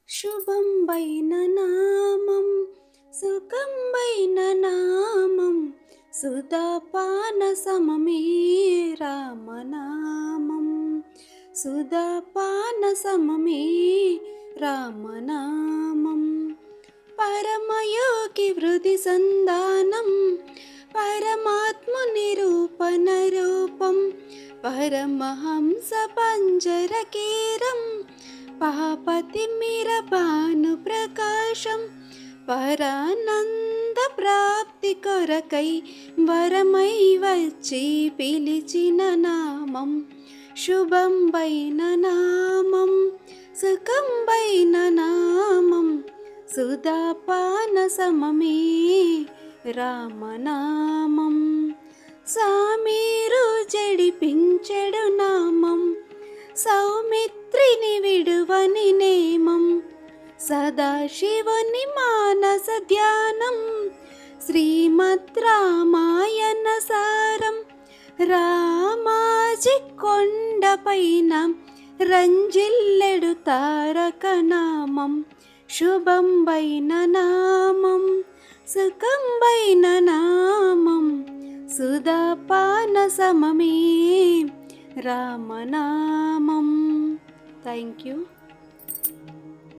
శుభం వైన నామం సుఖంబైన నామం సుధాపాన సమమే రామనామం సుధాపాన సమమే రామనామం పరమయోగి వృద్ధి సంధానం పరమాత్ముని రూపన రూపం పరమహంస పంజరకీరం పాపతిమిర భాను ప్రకాశం పరానంద ప్రాప్తి కొరకై వరమై వచ్చి పిలిచిన నామం శుభం వైన నామం సుఖం వైన నామం సుధాపాన సమమే రామనామం సామీరు జడిపించెడు నామం సౌమిత్రిని విడువని నేమం సదాశివుని మానస ధ్యానం శ్రీమద్ రామాయణ సారం రామాజి కొండపైన రంజిల్లెడు తారక నామం శుభం వైన నామం సుఖం వైన నామం సుధాపాన సమమే రామనామం. Thank you.